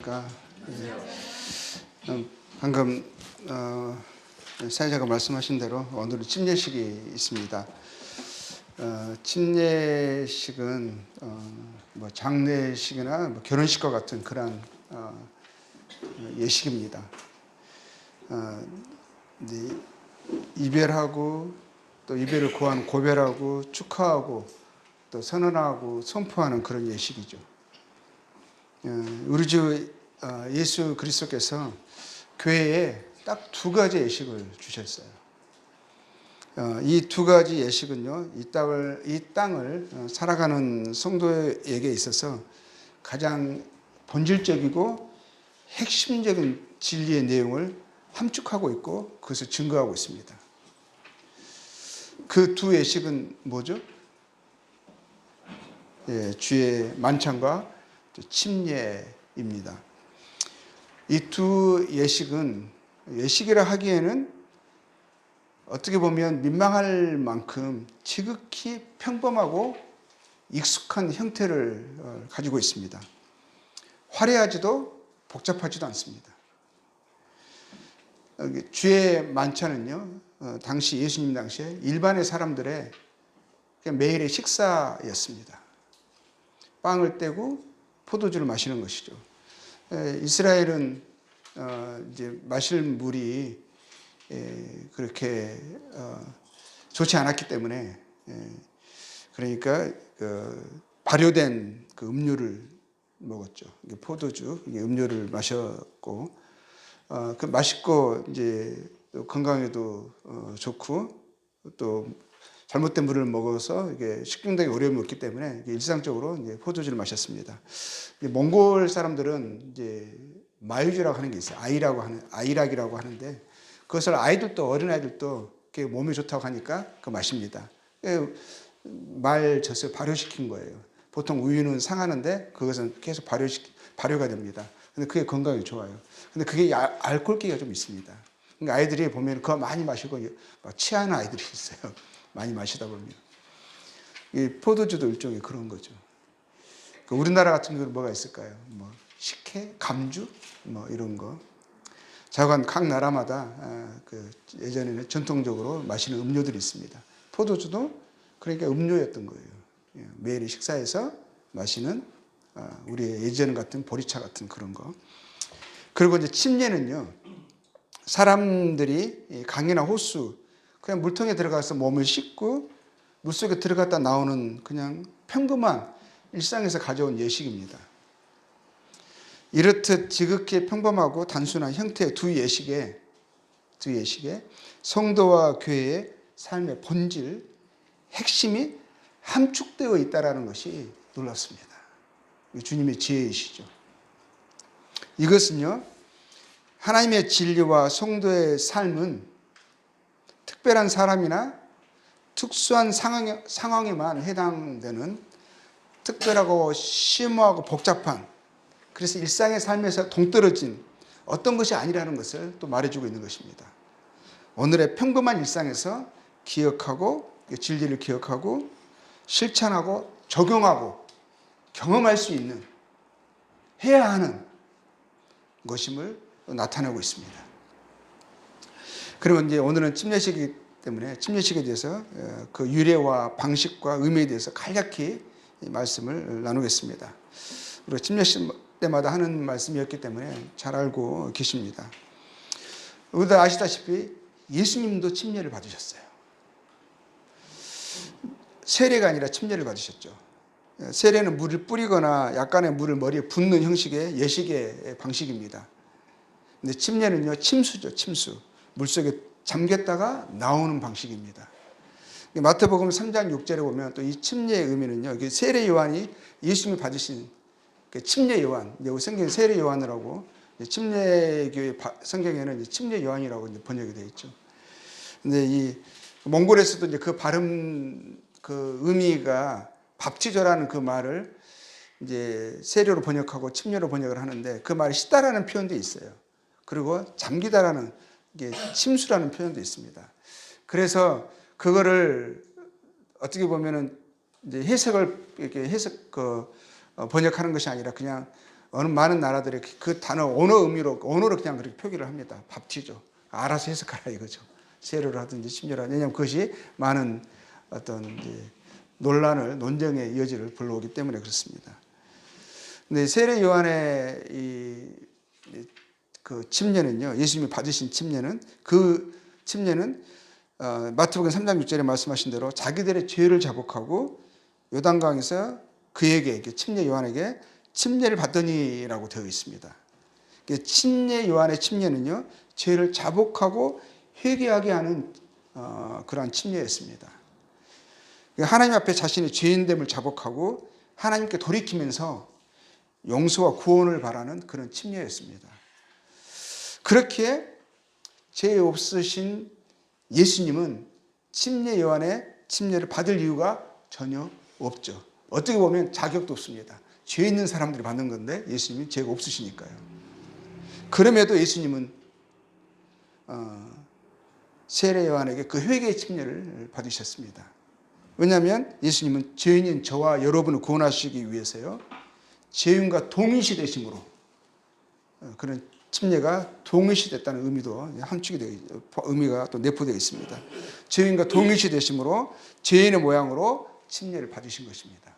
안녕하십니까. 방금 사회자가 말씀하신 대로 오늘은 침례식이 있습니다. 침례식은 뭐 장례식이나 뭐 결혼식과 같은 그런 예식입니다. 이별하고 또 이별을 구한 고별하고 축하하고 또 선언하고 선포하는 그런 예식이죠. 우리 주 예수 그리스도께서 교회에 딱 두 가지 예식을 주셨어요. 이 두 가지 예식은요, 이 땅을 살아가는 성도에게 있어서 가장 본질적이고 핵심적인 진리의 내용을 함축하고 있고 그것을 증거하고 있습니다. 그 두 예식은 뭐죠? 주의 만찬과 침례입니다. 이 두 예식은 예식이라 하기에는 어떻게 보면 민망할 만큼 지극히 평범하고 익숙한 형태를 가지고 있습니다. 화려하지도 복잡하지도 않습니다. 주의 만찬은요, 당시 예수님 당시에 일반의 사람들의 매일의 식사였습니다. 빵을 떼고 포도주를 마시는 것이죠. 이스라엘은 이제 마실 물이 그렇게 좋지 않았기 때문에 그러니까 발효된 그 음료를 먹었죠. 포도주, 음료를 마셨고 그 맛있고 이제 건강에도 좋고 또 잘못된 물을 먹어서 이게 식중독에 어려움이 없기 때문에 일상적으로 이제 포도주를 마셨습니다. 몽골 사람들은 이제 마유주라고 하는 게 있어요. 아이락이라고 하는데 그것을 아이들도 어린 아이들도 몸에 좋다고 하니까 그거 마십니다. 말 젖을 발효시킨 거예요. 보통 우유는 상하는데 그것은 계속 발효가 됩니다. 근데 그게 건강에 좋아요. 근데 그게 알코올기가 좀 있습니다. 그러니까 아이들이 보면 그거 많이 마시고 취하는 아이들이 있어요. 많이 마시다 보면. 이 포도주도 일종의 그런 거죠. 우리나라 같은 경우는 뭐가 있을까요? 뭐 식혜, 감주, 뭐 이런 거. 자관 각 나라마다 예전에는 전통적으로 마시는 음료들이 있습니다. 포도주도 그러니까 음료였던 거예요. 매일 식사에서 마시는 우리의 예전 같은 보리차 같은 그런 거. 그리고 이제 침례는요, 사람들이 강이나 호수, 그냥 물통에 들어가서 몸을 씻고 물속에 들어갔다 나오는 그냥 평범한 일상에서 가져온 예식입니다. 이렇듯 지극히 평범하고 단순한 형태의 두 예식에 성도와 교회의 삶의 본질, 핵심이 함축되어 있다는 것이 놀랍습니다. 주님의 지혜이시죠. 이것은요, 하나님의 진리와 성도의 삶은 특별한 사람이나 특수한 상황에만 해당되는 특별하고 심오하고 복잡한, 그래서 일상의 삶에서 동떨어진 어떤 것이 아니라는 것을 또 말해주고 있는 것입니다. 오늘의 평범한 일상에서 기억하고 진리를 기억하고 실천하고 적용하고 경험할 수 있는, 해야 하는 것임을 나타내고 있습니다. 그러면 이제 오늘은 침례식이기 때문에 침례식에 대해서 그 유래와 방식과 의미에 대해서 간략히 말씀을 나누겠습니다. 그리고 침례식 때마다 하는 말씀이었기 때문에 잘 알고 계십니다. 우리도 아시다시피 예수님도 침례를 받으셨어요. 세례가 아니라 침례를 받으셨죠. 세례는 물을 뿌리거나 약간의 물을 머리에 붓는 형식의 예식의 방식입니다. 근데 침례는요, 침수죠, 침수. 물속에 잠겼다가 나오는 방식입니다. 마태복음 3장 6절에 보면 또 이 침례의 의미는요, 세례 요한이 예수님이 받으신 침례 요한, 성경에 세례 요한이라고, 침례교회 성경에는 침례 요한이라고 번역이 되어 있죠. 근데 이 몽골에서도 이제 그 발음, 그 의미가 밥티저라는 그 말을 이제 세례로 번역하고 침례로 번역을 하는데 그 말이 씻다라는 표현도 있어요. 그리고 잠기다라는 게 침수라는 표현도 있습니다. 그래서 그거를 어떻게 보면은 이제 번역하는 것이 아니라 그냥 어느 많은 나라들이 그 단어 언어로 그냥 그렇게 표기를 합니다. 밥티죠. 알아서 해석하라 이거죠. 세례를 하든지 침례를 하든지. 왜냐하면 그것이 많은 어떤 이제 논쟁의 여지를 불러오기 때문에 그렇습니다. 근데 세례 요한의 그 침례는요, 예수님이 받으신 침례는 그 침례는 마태복음 3장 6절에 말씀하신 대로 자기들의 죄를 자복하고 요단강에서 그에게 침례 요한에게 침례를 받더니라고 되어 있습니다. 침례 요한의 침례는요, 죄를 자복하고 회개하게 하는 그러한 침례였습니다. 하나님 앞에 자신의 죄인됨을 자복하고 하나님께 돌이키면서 용서와 구원을 바라는 그런 침례였습니다. 그렇게 죄 없으신 예수님은 침례 요한의 침례를 받을 이유가 전혀 없죠. 어떻게 보면 자격도 없습니다. 죄 있는 사람들이 받는 건데 예수님은 죄가 없으시니까요. 그럼에도 예수님은 세례 요한에게 그 회개의 침례를 받으셨습니다. 왜냐하면 예수님은 죄인인 저와 여러분을 구원하시기 위해서요, 죄인과 동일시 되심으로 그런 침례가 동일시 됐다는 의미도 의미가 또 내포되어 있습니다. 죄인과 동일시 되심으로 죄인의 모양으로 침례를 받으신 것입니다.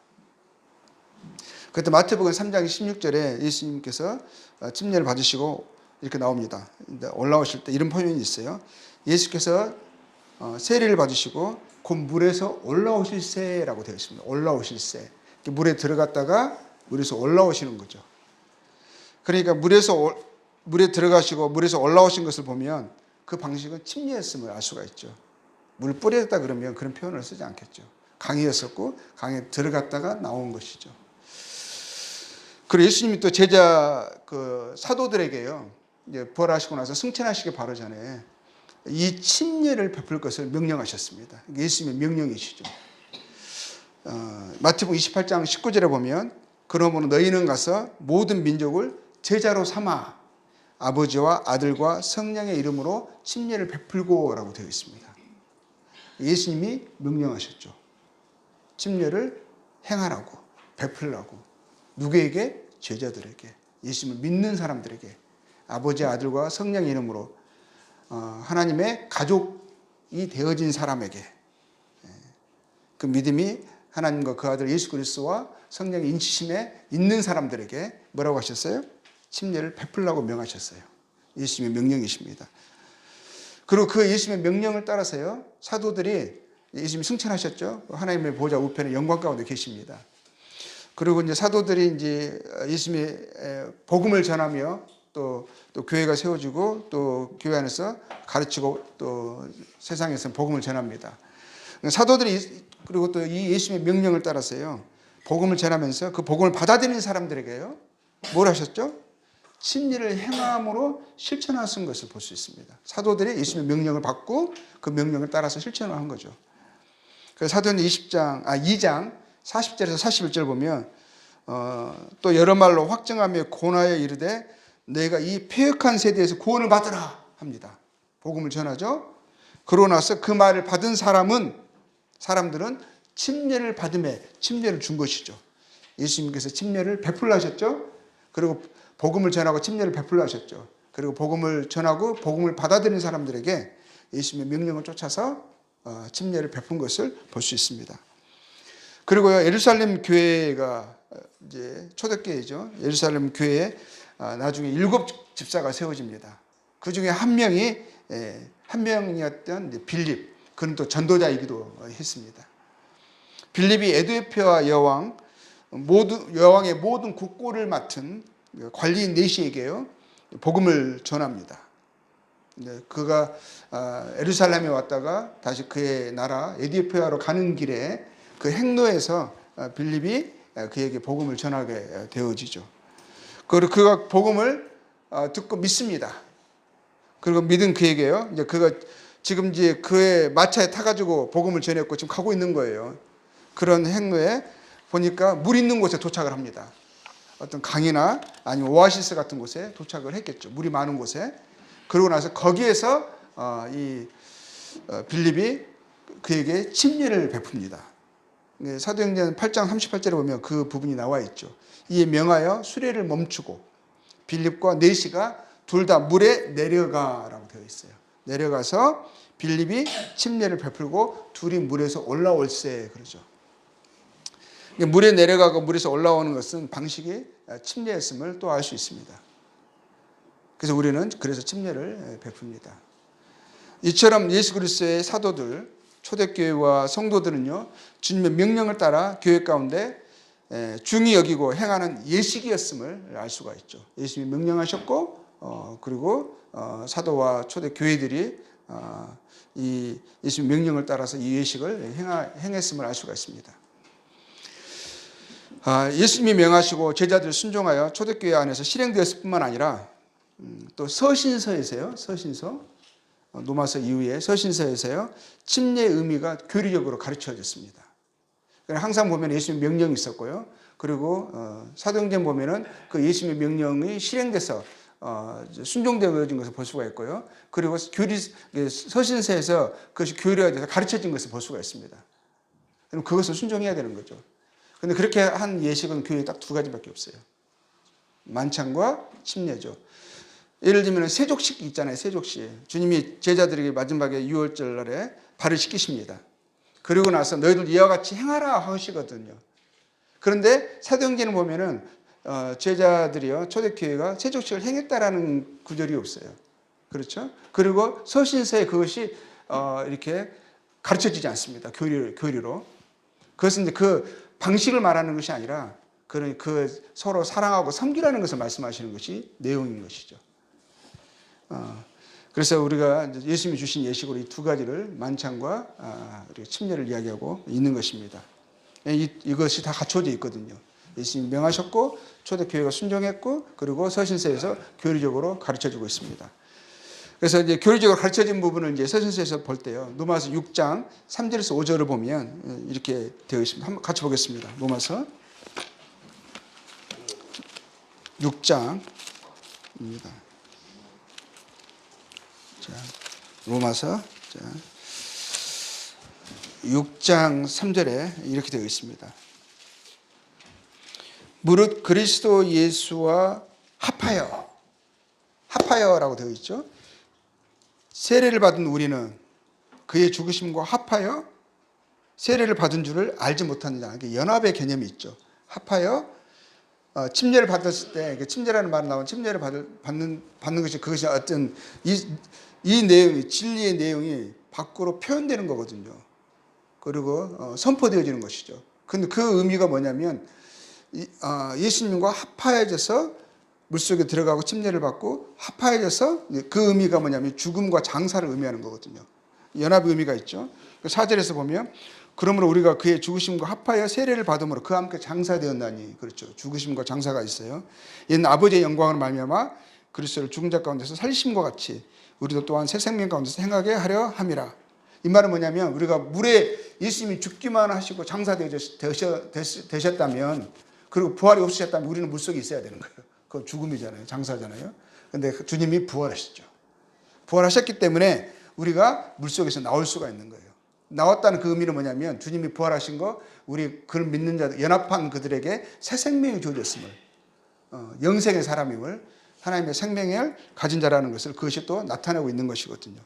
그때 마태복음 3장 16절에 예수님께서 침례를 받으시고 이렇게 나옵니다. 올라오실 때 이런 표현이 있어요. 예수께서 세례를 받으시고 곧 물에서 올라오실세라고 되어 있습니다. 올라오실세. 물에 들어갔다가 물에서 올라오시는 거죠. 그러니까 물에 들어가시고 물에서 올라오신 것을 보면 그 방식은 침례였음을 알 수가 있죠. 물 뿌렸다 그러면 그런 표현을 쓰지 않겠죠. 강이었었고 강에 들어갔다가 나온 것이죠. 그리고 예수님이 또 제자 사도들에게요, 이제 부활하시고 나서 승천하시기 바로 전에 이 침례를 베풀 것을 명령하셨습니다. 예수님의 명령이시죠. 마태복음 28장 19절에 보면 그러므로 너희는 가서 모든 민족을 제자로 삼아 아버지와 아들과 성령의 이름으로 침례를 베풀고라고 되어 있습니다. 예수님이 명령하셨죠. 침례를 행하라고, 베풀라고. 누구에게? 제자들에게, 예수님을 믿는 사람들에게, 아버지, 아들과 성령의 이름으로 하나님의 가족이 되어진 사람에게, 그 믿음이 하나님과 그 아들 예수 그리스도와 성령의 인치심에 있는 사람들에게 뭐라고 하셨어요? 침례를 베풀라고 명하셨어요. 예수님의 명령이십니다. 그리고 그 예수님의 명령을 따라서요, 사도들이, 예수님이 승천하셨죠. 하나님의 보좌 우편에 영광 가운데 계십니다. 그리고 이제 사도들이 이제 예수님의 복음을 전하며 또 교회가 세워지고 또 교회 안에서 가르치고 또 세상에서 복음을 전합니다. 사도들이 그리고 또 이 예수님의 명령을 따라서요, 복음을 전하면서 그 복음을 받아들이는 사람들에게요, 뭘 하셨죠? 침례를 행함으로 실천하신 것을 볼 수 있습니다. 사도들이 예수님의 명령을 받고 그 명령을 따라서 실천을 한 거죠. 그래서 사도행전 2장 40절에서 41절 보면 또 여러 말로 확증하며 권하여 이르되 내가 이 패역한 세대에서 구원을 받으라 합니다. 복음을 전하죠. 그러고 나서 그 말을 받은 사람들은 침례를 받음에 침례를 준 것이죠. 예수님께서 침례를 베풀라 하셨죠. 그리고 복음을 전하고 침례를 베풀라 하셨죠. 그리고 복음을 전하고 복음을 받아들인 사람들에게 예수님의 명령을 쫓아서 침례를 베푼 것을 볼 수 있습니다. 그리고요, 예루살렘 교회가 이제 초대교회죠. 예루살렘 교회에 나중에 7 집사가 세워집니다. 그 중에 한 명이었던 빌립, 그는 또 전도자이기도 했습니다. 빌립이 에디오피아 여왕의 모든 국고를 맡은 관리인 네시에게요, 복음을 전합니다. 그가 예루살렘에 왔다가 다시 그의 나라 에디오피아로 가는 길에 그 행로에서 빌립이 그에게 복음을 전하게 되어지죠. 그리고 그가 복음을 듣고 믿습니다. 그리고 믿은 그에게요, 이제 그가 지금 이제 그의 마차에 타가지고 복음을 전했고 지금 가고 있는 거예요. 그런 행로에 보니까 물 있는 곳에 도착을 합니다. 어떤 강이나 아니면 오아시스 같은 곳에 도착을 했겠죠. 물이 많은 곳에. 그러고 나서 거기에서 빌립이 그에게 침례를 베풉니다. 사도행전 8장 38절에 보면 그 부분이 나와 있죠. 이에 명하여 수레를 멈추고 빌립과 내시가 둘 다 물에 내려가라고 되어 있어요. 내려가서 빌립이 침례를 베풀고 둘이 물에서 올라올세 그러죠. 물에 내려가고 물에서 올라오는 것은 방식이 침례였음을 또 알 수 있습니다. 그래서 우리는 그래서 침례를 베풉니다. 이처럼 예수 그리스도의 사도들, 초대교회와 성도들은요, 주님의 명령을 따라 교회 가운데 중히 여기고 행하는 예식이었음을 알 수가 있죠. 예수님이 명령하셨고, 그리고 사도와 초대교회들이 이 예수님 명령을 따라서 이 예식을 행했음을 알 수가 있습니다. 예수님이 명하시고 제자들 순종하여 초대교회 안에서 실행되었을 뿐만 아니라 또 서신서에서요. 서신서 노마서 이후에 서신서에서요. 침례의 의미가 교리적으로 가르쳐졌습니다. 항상 보면 예수님의 명령이 있었고요. 그리고 사도행전 보면은 그 예수님의 명령이 실행돼서 순종되어진 것을 볼 수가 있고요. 그리고 서신서에서 그것이 교리화돼서 가르쳐진 것을 볼 수가 있습니다. 그럼 그것을 순종해야 되는 거죠. 근데 그렇게 한 예식은 교회에 딱 두 가지밖에 없어요. 만찬과 침례죠. 예를 들면 세족식 있잖아요. 세족식. 주님이 제자들에게 마지막에 유월절 날에 발을 씻기십니다. 그리고 나서 너희들 이와 같이 행하라 하시거든요. 그런데 사도행전을 보면은 제자들이요 초대교회가 세족식을 행했다라는 구절이 없어요. 그렇죠? 그리고 서신서에 그것이 이렇게 가르쳐지지 않습니다. 교리로. 그것은 이제 그 방식을 말하는 것이 아니라 그 서로 사랑하고 섬기라는 것을 말씀하시는 것이 내용인 것이죠. 그래서 우리가 예수님이 주신 예식으로 이 두 가지를 만찬과 침례를 이야기하고 있는 것입니다. 이것이 다 갖춰져 있거든요. 예수님이 명하셨고 초대교회가 순종했고 그리고 서신서에서 교리적으로 가르쳐주고 있습니다. 그래서 이제 교리적으로 가르쳐진 부분을 이제 서신서에서 볼 때요. 로마서 6장 3절에서 5절을 보면 이렇게 되어 있습니다. 한번 같이 보겠습니다. 로마서 6장입니다. 자, 로마서 6장 3절에 이렇게 되어 있습니다. 무릇 그리스도 예수와 합하여라고 되어 있죠. 세례를 받은 우리는 그의 죽으심과 합하여 세례를 받은 줄을 알지 못하느냐. 연합의 개념이 있죠. 합하여 침례를 받았을 때 침례라는 말이 나온 침례를 받는 것이 그것이 어떤 이 내용이 진리의 내용이 밖으로 표현되는 거거든요. 그리고 선포되어지는 것이죠. 근데 그 의미가 뭐냐면 예수님과 합하여져서 물속에 들어가고 침례를 받고 합하여져서 그 의미가 뭐냐면 죽음과 장사를 의미하는 거거든요. 연합의 의미가 있죠. 4절에서 보면 그러므로 우리가 그의 죽으심과 합하여 세례를 받음으로 그와 함께 장사되었나니 그렇죠. 죽으심과 장사가 있어요. 이는 아버지의 영광을 말미암아 그리스도를 죽은 자 가운데서 살리심과 같이 우리도 또한 새 생명 가운데서 행하게 하려 함이라. 이 말은 뭐냐면 우리가 물에 예수님이 죽기만 하시고 장사되셨다면 그리고 부활이 없으셨다면 우리는 물속에 있어야 되는 거예요. 그건 죽음이잖아요. 장사잖아요. 그런데 주님이 부활하셨죠. 부활하셨기 때문에 우리가 물속에서 나올 수가 있는 거예요. 나왔다는 그 의미는 뭐냐면 주님이 부활하신 거 우리 그를 믿는 자들 연합한 그들에게 새 생명이 주어졌음을 영생의 사람임을 하나님의 생명을 가진 자라는 것을 그것이 또 나타내고 있는 것이거든요.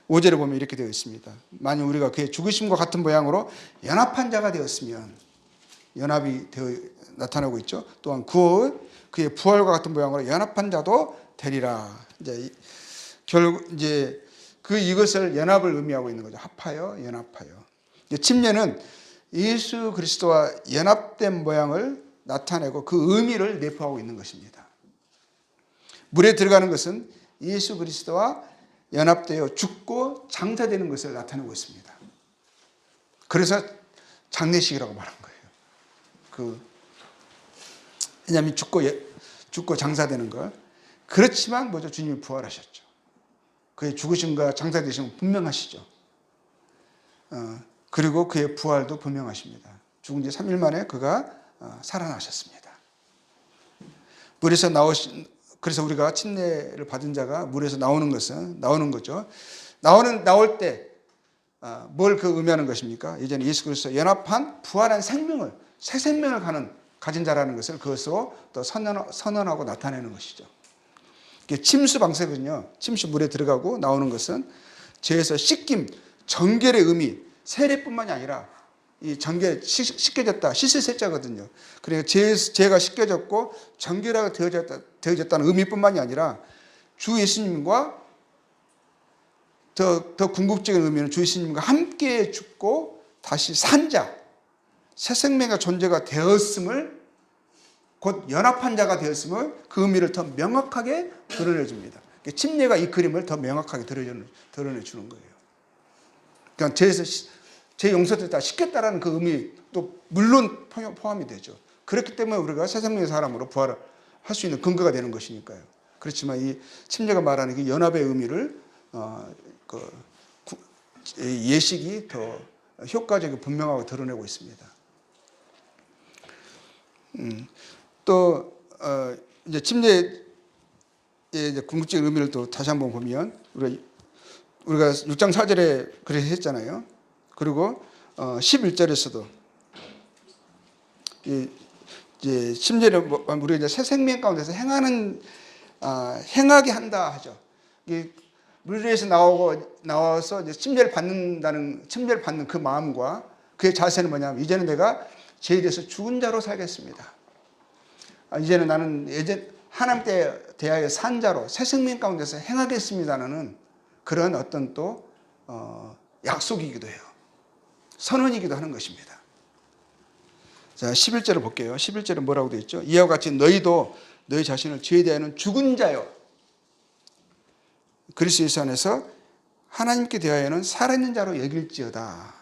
5절에 보면 이렇게 되어 있습니다. 만약 우리가 그의 죽으심과 같은 모양으로 연합한 자가 되었으면 연합이 되어 나타나고 있죠. 또한 그의 부활과 같은 모양으로 연합한 자도 되리라. 결국 이것을 연합을 의미하고 있는 거죠. 합하여, 연합하여. 침례는 예수 그리스도와 연합된 모양을 나타내고 그 의미를 내포하고 있는 것입니다. 물에 들어가는 것은 예수 그리스도와 연합되어 죽고 장사되는 것을 나타내고 있습니다. 그래서 장례식이라고 말한 거예요. 왜냐하면 죽고 장사되는 것. 그렇지만 뭐죠? 주님이 부활하셨죠. 그의 죽으심과 장사되심은 분명하시죠. 그리고 그의 부활도 분명하십니다. 죽은 지 3일 만에 그가 살아나셨습니다. 물에서 그래서 우리가 침례를 받은 자가 물에서 나오는 거죠. 나올 때 뭘 그 의미하는 것입니까? 이제는 예수 그리스도 연합한 부활한 생명을, 새 생명을 가진 자라는 것을 그것으로 또 선언하고 나타내는 것이죠. 침수 방석은요, 침수 물에 들어가고 나오는 것은 죄에서 씻김, 정결의 의미, 세례뿐만이 아니라 이 정결, 씻겨졌다, 씻을 세자거든요. 그러니까 죄가 씻겨졌고 정결하게 되어졌다는 의미뿐만이 아니라 주 예수님과 더 궁극적인 의미는 주 예수님과 함께 죽고 다시 산 자, 새 생명의 존재가 되었음을, 곧 연합한 자가 되었음을 그 의미를 더 명확하게 드러내 줍니다. 침례가 이 그림을 더 명확하게 드러내 주는 거예요. 그러니까 죄 용서됐다, 씻겼다라는 그 의미도 물론 포함이 되죠. 그렇기 때문에 우리가 새 생명의 사람으로 부활을 할 수 있는 근거가 되는 것이니까요. 그렇지만 이 침례가 말하는 그 연합의 의미를 예식이 더 효과적이고 분명하게 드러내고 있습니다. 또 이제 침례의 이제 궁극적인 의미를 또 다시 한번 보면 우리가 6장 4절에 그렇게 했잖아요. 그리고 11절에서도 이제 침례를 우리가 이제 새 생명 가운데서 행하게 한다 하죠. 물 위에서 나와서 이제 침례를 받는 그 마음과 그의 자세는 뭐냐면, 이제는 내가 죄에 대해서 죽은 자로 살겠습니다. 이제는 나는 하나님 때 대하여 산 자로 새 생명 가운데서 행하겠습니다는 그런 어떤 또 약속이기도 해요. 선언이기도 하는 것입니다. 자, 11절을 볼게요. 11절은 뭐라고 되어 있죠? 이와 같이 너희도 너희 자신을 죄에 대하여는 죽은 자요, 그리스도 예수 안에서 하나님께 대하여는 살아있는 자로 여길지어다.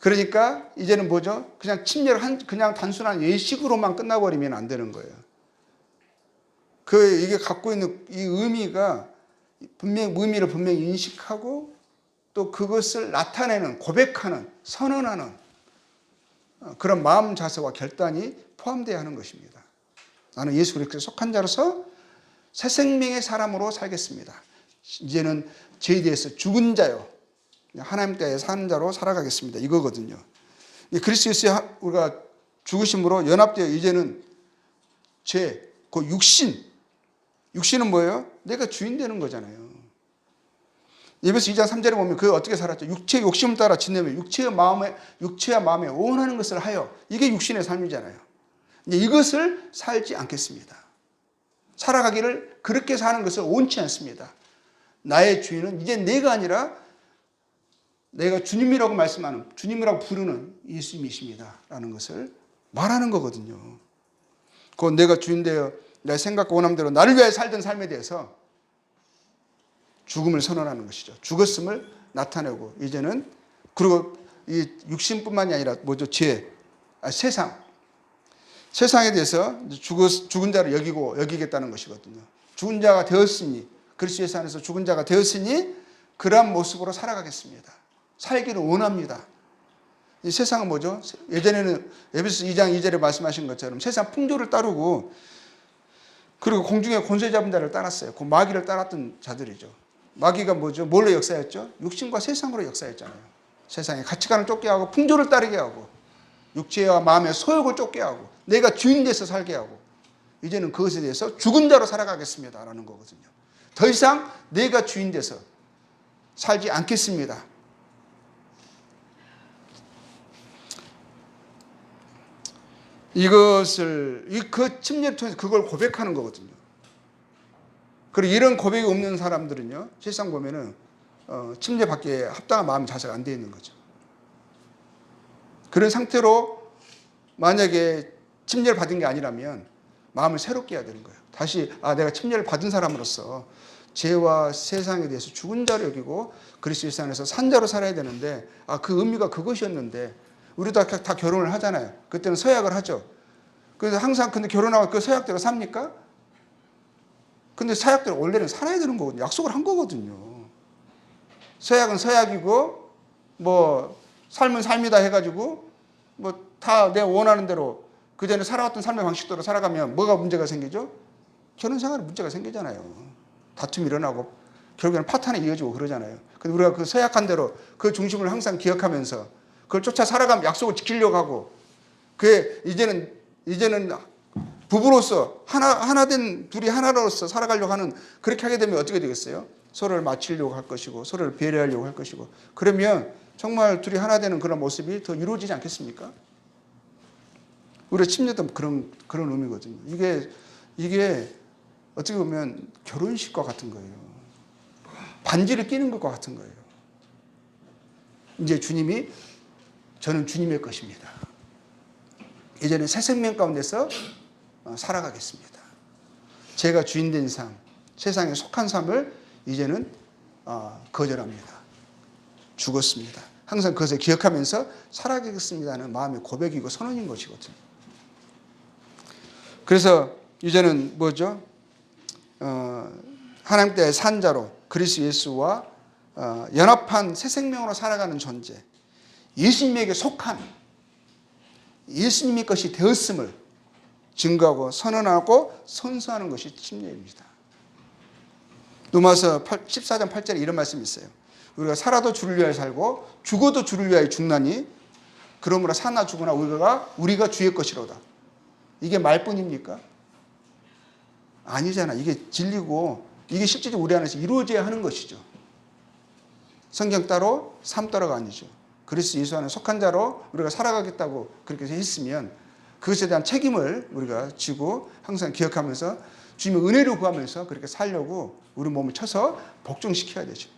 그러니까 이제는 뭐죠? 그냥 침례를 그냥 단순한 예식으로만 끝나버리면 안 되는 거예요. 이게 갖고 있는 이 의미가 의미를 분명히 인식하고 또 그것을 나타내는, 고백하는, 선언하는 그런 마음 자세와 결단이 포함되어야 하는 것입니다. 나는 예수 그리스도에 속한 자로서 새 생명의 사람으로 살겠습니다. 이제는 죄에 대해서 죽은 자요, 하나님 때에 사는 자로 살아가겠습니다. 이거거든요. 그리스도 예수의 우리가 죽으심으로 연합되어 이제는 죄, 그 육신은 뭐예요? 내가 주인 되는 거잖아요. 에베소 2장 3절에 보면 그 어떻게 살았죠? 육체의 욕심을 따라 지내며 육체와 마음에 원하는 것을 하여, 이게 육신의 삶이잖아요. 이것을 살지 않겠습니다. 살아가기를, 그렇게 사는 것을 원치 않습니다. 나의 주인은 이제 내가 아니라 내가 주님이라고 말씀하는, 주님이라고 부르는 예수님이십니다 라는 것을 말하는 거거든요. 그 내가 주인 되어 내 생각과 원함대로 나를 위하여 살던 삶에 대해서 죽음을 선언하는 것이죠. 죽었음을 나타내고, 이제는, 그리고 이 육신뿐만이 아니라 뭐죠? 세상에 대해서 죽은 자를 여기겠다는 것이거든요. 죽은 자가 되었으니, 그리스도 예수 안에서 죽은 자가 되었으니 그러한 모습으로 살아가겠습니다. 살기를 원합니다. 이 세상은 뭐죠? 예전에는 에베소 2장 2절에 말씀하신 것처럼 세상 풍조를 따르고, 그리고 공중의 권세 잡은 자를 따랐어요. 그 마귀를 따랐던 자들이죠. 마귀가 뭐죠? 뭘로 역사했죠? 육신과 세상으로 역사했잖아요. 세상의 가치관을 쫓게 하고 풍조를 따르게 하고 육체와 마음의 소욕을 쫓게 하고 내가 주인 돼서 살게 하고, 이제는 그것에 대해서 죽은 자로 살아가겠습니다 라는 거거든요. 더 이상 내가 주인 돼서 살지 않겠습니다. 그 침례를 통해서 그걸 고백하는 거거든요. 그리고 이런 고백이 없는 사람들은요, 실상 보면은 침례 받기에 합당한 마음 자세가 안 되어 있는 거죠. 그런 상태로 만약에 침례를 받은 게 아니라면 마음을 새롭게 해야 되는 거예요. 다시 내가 침례를 받은 사람으로서 죄와 세상에 대해서 죽은 자로 여기고 그리스도 예수 안에서 산 자로 살아야 되는데, 그 의미가 그것이었는데, 우리도 다 결혼을 하잖아요. 그때는 서약을 하죠. 그래서 항상 근데 결혼하고 그 서약대로 삽니까? 근데 서약대로 원래는 살아야 되는 거거든요. 약속을 한 거거든요. 서약은 서약이고 뭐 삶은 삶이다 해가지고 뭐 다 내가 원하는 대로 그 전에 살아왔던 삶의 방식대로 살아가면 뭐가 문제가 생기죠? 결혼 생활에 문제가 생기잖아요. 다툼이 일어나고 결국에는 파탄에 이어지고 그러잖아요. 근데 우리가 그 서약한 대로 그 중심을 항상 기억하면서 그걸 쫓아 살아가면 약속을 지키려고 하고, 그게 이제는 부부로서 하나 된 둘이 하나로서 살아가려고 하는, 그렇게 하게 되면 어떻게 되겠어요? 서로를 맞추려고 할 것이고 서로를 배려하려고 할 것이고, 그러면 정말 둘이 하나 되는 그런 모습이 더 이루어지지 않겠습니까? 우리가 침례도 그런 의미거든요. 이게 어떻게 보면 결혼식과 같은 거예요. 반지를 끼는 것과 같은 거예요. 이제 주님이, 저는 주님의 것입니다. 이제는 새 생명 가운데서 살아가겠습니다. 제가 주인된 삶, 세상에 속한 삶을 이제는 거절합니다. 죽었습니다. 항상 그것을 기억하면서 살아가겠습니다는 마음의 고백이고 선언인 것이거든요. 그래서 이제는 뭐죠? 하나님께의 산자로 그리스도 예수와 연합한 새 생명으로 살아가는 존재, 예수님에게 속한, 예수님의 것이 되었음을 증거하고 선언하고 선서하는 것이 침례입니다. 로마서 14장 8절에 이런 말씀이 있어요. 우리가 살아도 주를 위하여 살고 죽어도 주를 위하여 죽나니 그러므로 사나 죽으나 우리가 주의 것이로다. 이게 말뿐입니까? 아니잖아. 이게 진리고 이게 실제적으로 우리 안에서 이루어져야 하는 것이죠. 성경 따로 삶 따로가 아니죠. 그리스도 예수 안에 속한 자로 우리가 살아가겠다고 그렇게 했으면 그것에 대한 책임을 우리가 지고 항상 기억하면서 주님의 은혜를 구하면서 그렇게 살려고 우리 몸을 쳐서 복종시켜야 되죠.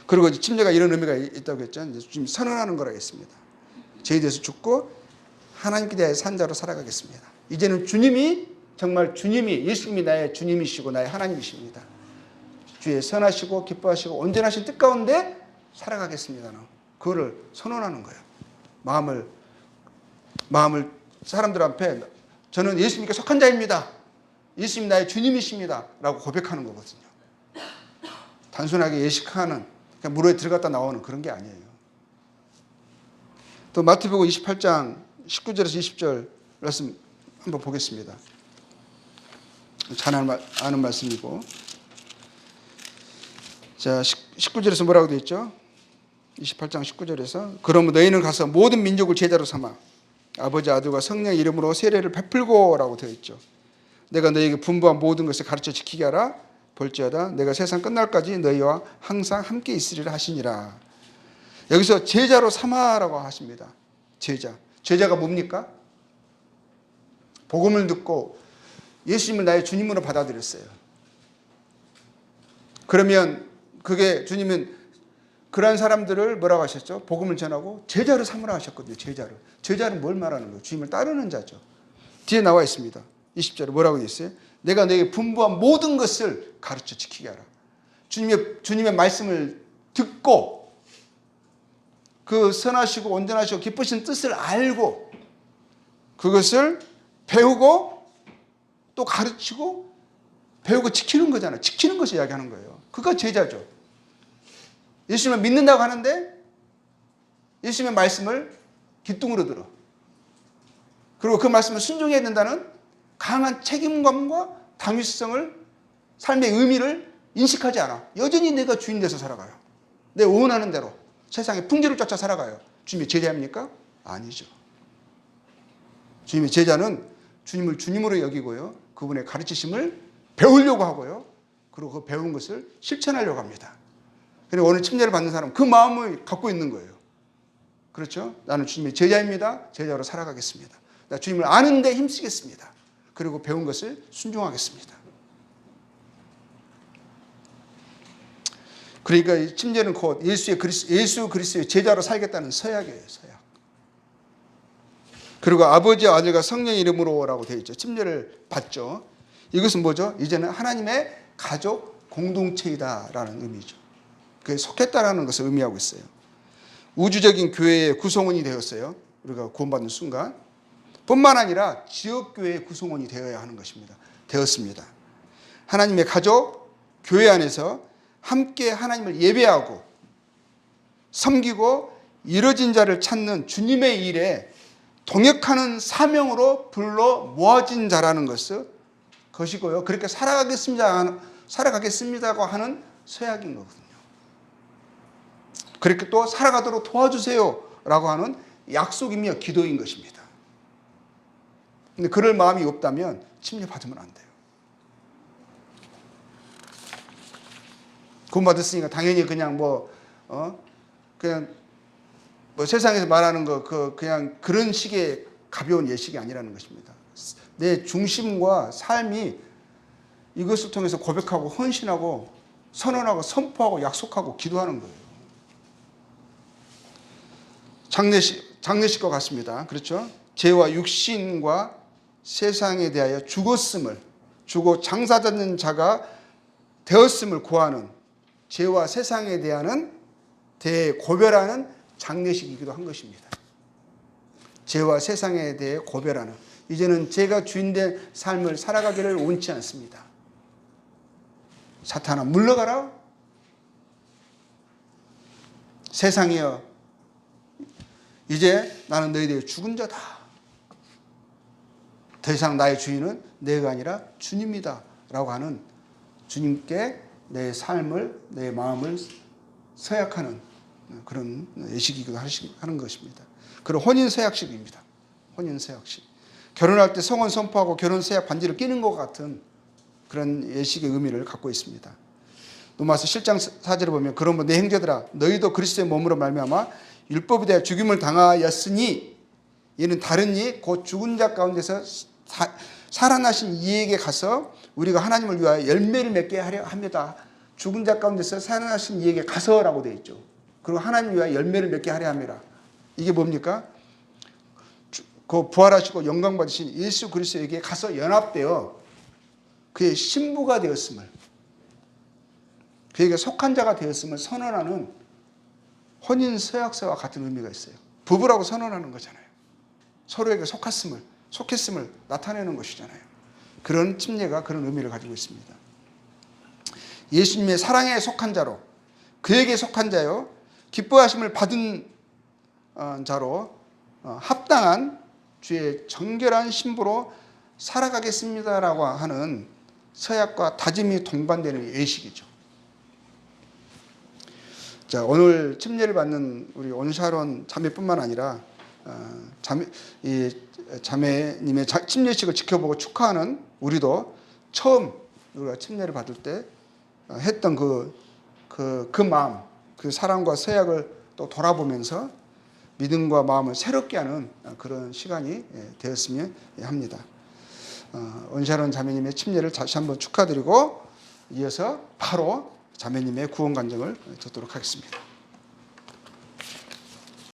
그리고 침례가 이런 의미가 있다고 했죠. 이제 주님 선언하는 거라고 했습니다. 저희 대해서 죽고 하나님께 대해 산 자로 살아가겠습니다. 이제는 정말 주님이, 예수님이 나의 주님이시고 나의 하나님이십니다. 주의 선하시고 기뻐하시고 온전하신 뜻 가운데 살아가겠습니다. 그거를 선언하는 거예요. 마음을 사람들 앞에 저는 예수님께 속한 자입니다. 예수님 나의 주님이십니다. 라고 고백하는 거거든요. 단순하게 예식하는, 그냥 물에 들어갔다 나오는 그런 게 아니에요. 또 마태복음 28장 19절에서 20절 말씀 한번 보겠습니다. 잘 아는 말씀이고, 자 19절에서 뭐라고 되어 있죠? 28장 19절에서 그러면 너희는 가서 모든 민족을 제자로 삼아 아버지 아들과 성령의 이름으로 세례를 베풀고 라고 되어 있죠. 내가 너희에게 분부한 모든 것을 가르쳐 지키게 하라. 볼지어다 내가 세상 끝날까지 너희와 항상 함께 있으리라 하시니라. 여기서 제자로 삼아라고 하십니다. 제자가 뭡니까? 복음을 듣고 예수님을 나의 주님으로 받아들였어요. 그러면 그게 주님은 그러한 사람들을 뭐라고 하셨죠? 복음을 전하고 제자로 삼으라 하셨거든요. 제자는 뭘 말하는 거예요? 주님을 따르는 자죠. 뒤에 나와 있습니다. 20절에 뭐라고 되어 있어요? 내가 너에게 분부한 모든 것을 가르쳐 지키게 하라. 주님의 말씀을 듣고 그 선하시고 온전하시고 기쁘신 뜻을 알고 그것을 배우고 또 가르치고 배우고 지키는 거잖아요. 지키는 것을 이야기하는 거예요. 그가 제자죠. 예수님을 믿는다고 하는데 예수님의 말씀을 귓등으로 들어. 그리고 그 말씀을 순종해야 된다는 강한 책임감과 당위성을, 삶의 의미를 인식하지 않아. 여전히 내가 주인 돼서 살아가요. 내 원하는 대로 세상의 풍조를 쫓아 살아가요. 주님의 제자입니까? 아니죠. 주님의 제자는 주님을 주님으로 여기고요. 그분의 가르치심을 배우려고 하고요. 그리고 그 배운 것을 실천하려고 합니다. 그리고 오늘 침례를 받는 사람은 그 마음을 갖고 있는 거예요. 그렇죠? 나는 주님의 제자입니다. 제자로 살아가겠습니다. 나 주님을 아는데 힘쓰겠습니다. 그리고 배운 것을 순종하겠습니다. 그러니까 이 침례는 곧 예수 그리스도의 제자로 살겠다는 서약이에요. 서약. 그리고 아버지, 아들과 성령의 이름으로라고 되어 있죠. 침례를 받죠. 이것은 뭐죠? 이제는 하나님의 가족 공동체이다라는 의미죠. 그에 속했다라는 것을 의미하고 있어요. 우주적인 교회의 구성원이 되었어요. 우리가 구원받는 순간. 뿐만 아니라 지역교회의 구성원이 되어야 하는 것입니다. 되었습니다. 하나님의 가족, 교회 안에서 함께 하나님을 예배하고 섬기고 이뤄진 자를 찾는 주님의 일에 동역하는 사명으로 불러 모아진 자라는 것이고요. 그렇게 살아가겠습니다 살아가겠습니다고 하는 서약인 거거든요. 그렇게 또 살아가도록 도와주세요라고 하는 약속이며 기도인 것입니다. 근데 그럴 마음이 없다면 침례받으면 안 돼요. 구원받았으니까 당연히 그냥 그냥 세상에서 말하는 그냥 그런 식의 가벼운 예식이 아니라는 것입니다. 내 중심과 삶이 이것을 통해서 고백하고 헌신하고 선언하고 선포하고 약속하고 기도하는 거예요. 장례식과 같습니다. 그렇죠? 죄와 육신과 세상에 대하여 죽었음을, 죽어 장사되는 자가 되었음을 구하는 죄와 세상에 대한 대고별하는 장례식이기도 한 것입니다. 죄와 세상에 대해 고별하는, 이제는 제가 주인된 삶을 살아가기를 원치 않습니다. 사탄아 물러가라. 세상이여 이제 나는 너희들의 죽은 자다. 더 이상 나의 주인은 내가 아니라 주님이다 라고 하는, 주님께 내 삶을, 내 마음을 서약하는 그런 예식이기도 하는 것입니다. 그런 혼인서약식입니다. 혼인서약식. 결혼할 때 성혼 선포하고 결혼서약 반지를 끼는 것 같은 그런 예식의 의미를 갖고 있습니다. 로마서 7장 4절을 보면 그러므로 내 형제들아 너희도 그리스도의 몸으로 말미암아 율법에 대하여 죽임을 당하였으니 이는 다른 이 곧 죽은 자 가운데서 살아나신 이에게 가서 우리가 하나님을 위하여 열매를 맺게 하려 합니다. 죽은 자 가운데서 살아나신 이에게 가서라고 되어 있죠. 그리고 하나님을 위하여 열매를 맺게 하려 합니다. 이게 뭡니까? 그 부활하시고 영광 받으신 예수 그리스도에게 가서 연합되어 그의 신부가 되었음을, 그에게 속한 자가 되었음을 선언하는 혼인 서약서와 같은 의미가 있어요. 부부라고 선언하는 거잖아요. 서로에게 속했음을 나타내는 것이잖아요. 그런 침례가 그런 의미를 가지고 있습니다. 예수님의 사랑에 속한 자로, 그에게 속한 자요, 기뻐하심을 받은 자로 합당한 주의 정결한 신부로 살아가겠습니다라고 하는 서약과 다짐이 동반되는 예식이죠. 자, 오늘 침례를 받는 우리 온샤론 자매뿐만 아니라 자매님의 침례식을 지켜보고 축하하는 우리도 처음 우리가 침례를 받을 때 했던 그 마음, 그 사랑과 서약을 또 돌아보면서 믿음과 마음을 새롭게 하는 그런 시간이 되었으면 합니다. 온샤론 자매님의 침례를 다시 한번 축하드리고 이어서 바로 자매님의 구원 간증을 듣도록 하겠습니다.